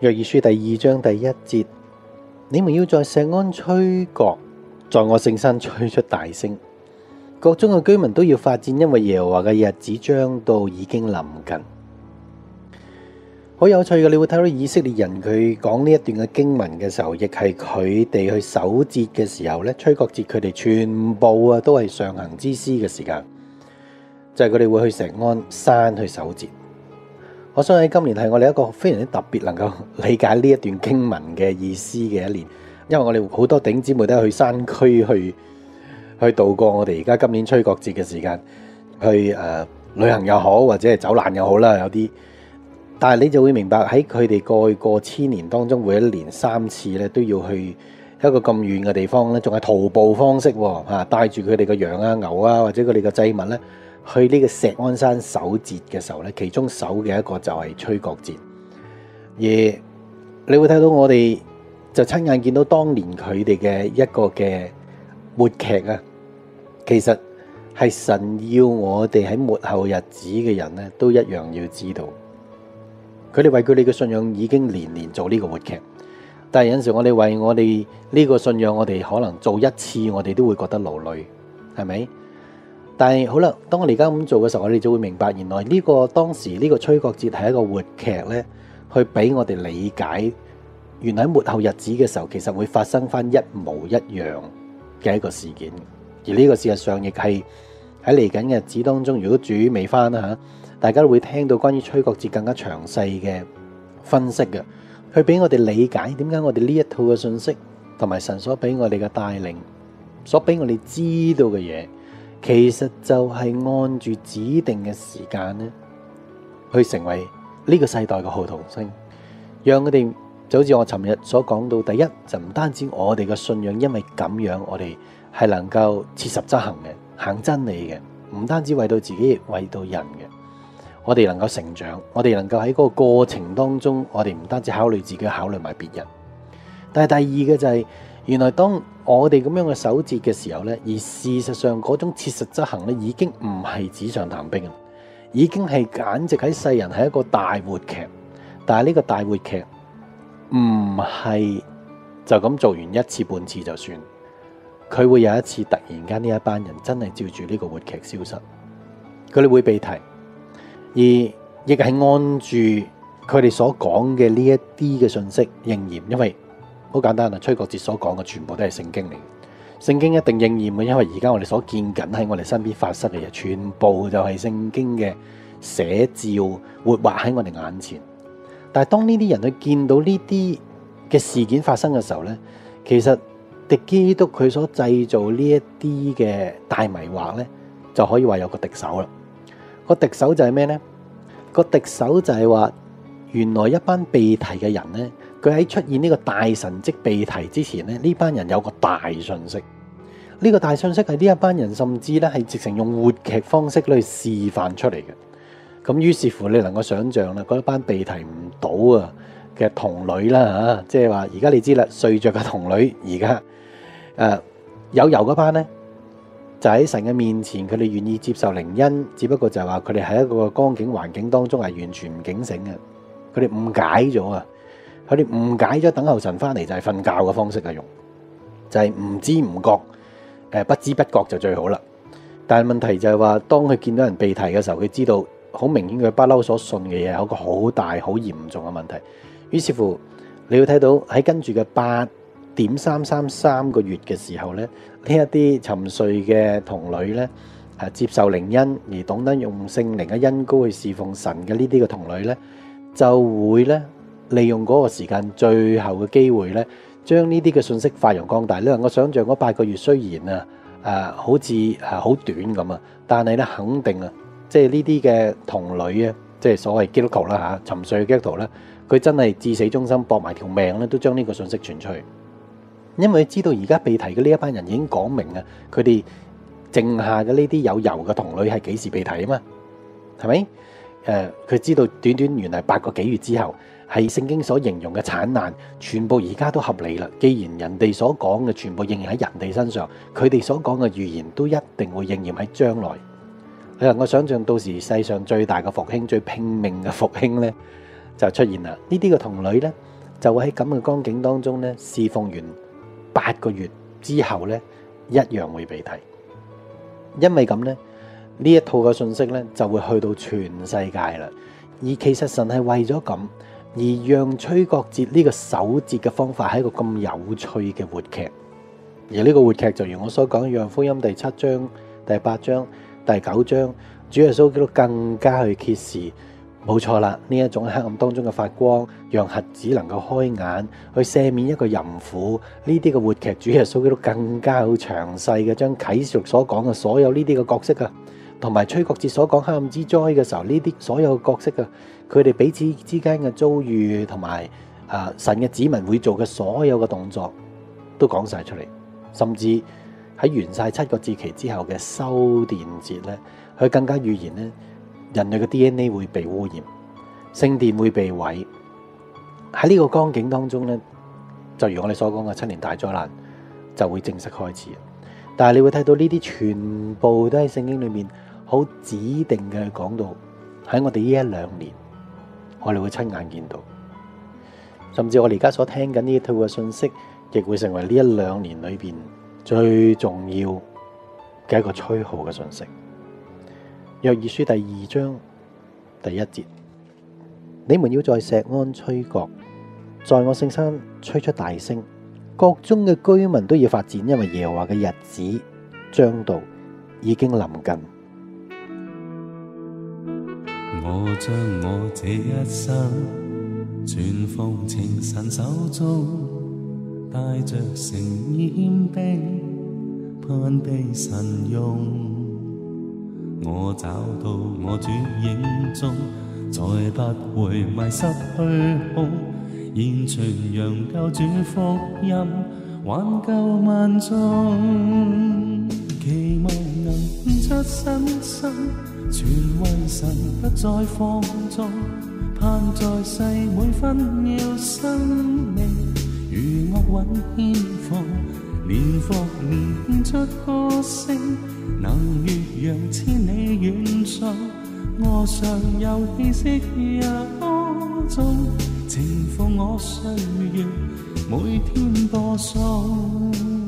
約珥書第2章第1節，你們要在錫安吹角，在我聖山吹出大聲，國中嘅居民都要發戰，因為耶和華嘅日子將到，已經臨近。好有趣嘅，你會睇到以色列人佢講呢一段嘅經文嘅時候，亦係佢哋去守節嘅時候咧，吹角節佢哋全部都係上行之詩嘅時間，就係佢哋會去錫安山去守節。我相信今年係我哋一個非常之特別能夠理解呢一段經文嘅意思嘅一年，因為我哋好多弟兄姊妹都係去山區去度過我哋而家今年吹角節嘅時間，去旅行又好，或者係走難又好啦，有啲。但係你就會明白喺佢哋過千年當中，每一年3次咧都要去一個咁遠嘅地方咧，仲係徒步方式喎，帶住佢哋嘅羊啊、牛啊或者佢哋嘅祭物咧，去呢個錫安山守節嘅時候咧，其中守嘅一個就係吹角節。而你會睇到我哋就親眼見到當年佢哋嘅一個嘅末劇啊，其實係神要我哋喺末後日子嘅人咧都一樣要知道。佢哋為佢哋嘅信仰已經年年做呢個活劇，但係有陣時我哋為我哋呢個信仰，我哋可能做一次，我哋都會覺得勞累，係咪？但係好啦，當我哋而家咁做嘅時候，我哋就會明白，原來呢個當時呢個吹角節係一個活劇咧，去俾我哋理解，原來喺末後日子嘅時候，其實會發生翻一模一樣嘅一個事件。而呢個事實上亦係喺嚟緊嘅日子當中，如果主未翻啦嚇，大家都會聽到關於吹角節更加詳細嘅分析嘅，去俾我哋理解點解我哋呢一套嘅信息同埋神所俾我哋嘅帶領，所俾我哋知道嘅嘢，其實就係按住指定嘅時間咧，去成為呢個世代嘅號筒聲，讓我哋就好似我尋日所講到，第一就唔單止我哋嘅信仰，因為咁樣我哋係能夠切實執行嘅，行真理嘅，唔單止為到自己，亦為到人嘅。我哋能夠成長，我哋能夠喺嗰個過程當中，我哋唔單止考慮自己，考慮埋別人。但係第二嘅就係，原來當我哋咁樣嘅守節嘅時候呢，而事實上嗰種切實執行呢，已經唔係紙上談兵，已經係簡直喺世人係一個大活劇。但係呢個大活劇唔係就咁做完一次半次就算，佢會有一次突然間呢一班人真係照住呢個活劇消失，佢哋會被提。而亦係按住佢哋所講嘅呢一啲嘅信息應驗，因為好簡單啊，吹角節所講嘅全部都係聖經嚟嘅，聖經一定應驗嘅，因為而家我哋所見緊喺我哋身邊發生嘅嘢，全部就係聖經嘅寫照活畫喺我哋眼前。但係當呢啲人去見到呢啲嘅事件發生嘅時候呢，其實敵基督佢所製造呢一啲嘅大迷惑呢，就可以話有個敵手啦。個敵手就係咩呢？個敵手就係話，原來一班被提嘅人呢，佢喺出現呢個大神蹟被提之前呢，呢班人有個大信息。呢個大信息係呢一班人甚至咧係直情用活劇方式去示範出嚟嘅。咁於是乎你能夠想象啦，嗰一班被提唔到啊嘅童女啦嚇，即係話而家你知啦，睡着嘅童女而家有油嗰班呢。就喺神嘅面前，佢哋願意接受靈恩，只不過就係話佢哋喺一個光景環境當中係完全唔警醒嘅，佢哋誤解咗啊！佢哋誤解咗等候神翻嚟就係瞓覺嘅方式用，就係唔知唔覺，不知不覺就最好啦。但係問題就係話，當佢見到人被提嘅時候，佢知道好明顯佢不嬲所信嘅嘢有一個好大好嚴重嘅問題。於是乎，你要睇到喺跟住嘅8.333個月嘅時候咧，呢一啲沉睡嘅童女咧，接受靈恩而懂得用聖靈嘅恩膏去侍奉神嘅呢啲嘅童女咧，就會咧利用嗰個時間最後嘅機會咧，將呢啲嘅信息發揚光大。你能夠想象嗰8個月雖然好似好短咁啊，但係咧肯定啊，即係呢啲嘅童女啊，即係所謂基督徒啦嚇，沉睡嘅基督徒咧，佢真係至死忠心搏埋條命咧，都將呢個信息傳出去。因為知道而家被提嘅呢一班人已經講明啊，佢哋剩下嘅呢啲有油嘅童女係幾時被提啊嘛？係咪？佢知道短短原來8個幾月之後，係聖經所形容嘅產難，全部而家都合理啦。既然人哋所講嘅全部應驗喺人哋身上，佢哋所講嘅預言都一定會應驗喺將來。你能夠想象到時世上最大嘅復興、最拼命嘅復興呢，就出現啦。呢啲嘅童女呢，就會喺咁嘅光景當中咧，侍奉完8個月之後咧，一樣會被提。因為咁咧，呢一套嘅信息咧就會去到全世界啦。而其實神係為咗咁，而讓吹角節呢個守節嘅方法係一個咁有趣嘅活劇。而呢個活劇就如我所講，約翰福音第7章、第8章、第9章，主耶穌基督更加去揭示，冇錯啦，呢一種黑暗當中嘅發光，讓瞎子能夠開眼，去赦免一個淫婦，呢啲嘅活劇，主耶穌基督更加好詳細嘅將啟示錄所講嘅所有呢啲嘅角色啊，同埋吹角節所講黑暗之災嘅時候，呢啲所有嘅角色啊，佢哋彼此之間嘅遭遇，同埋神嘅子民會做嘅所有嘅動作，都講晒出嚟。甚至喺完晒7個節期之後嘅修殿節咧，佢更加預言咧，人類嘅 DNA 會被污染，聖殿會被毀。喺呢個光景當中咧，就如我哋所講嘅7年大災難就會正式開始。但係你會睇到呢啲全部都喺聖經裏面好指定嘅講到，喺我哋呢1-2年，我哋會親眼見到。甚至我哋而家所聽緊呢一套嘅信息，亦會成為呢1-2年裏邊最重要嘅一個吹號嘅信息。約珥書第2章第1節：你們要在錫安吹角，在我聖山吹出大聲，國中嘅居民都要發顫，因為耶和華嘅日子將到，已經臨近。我將我這一生全奉情神手中，帶着誠意謙卑，盼被神用。我找到我主影中，再不會迷失虛空，現傳揚救主福音，挽救萬眾。期望能獻出身心，全為神不再放縱，盼在世每分秒生命，如惡韻獻奉，年復年獻出歌聲，能越洋千里遠送，我尚有氣息也歌頌，情奉我歲月每天播送。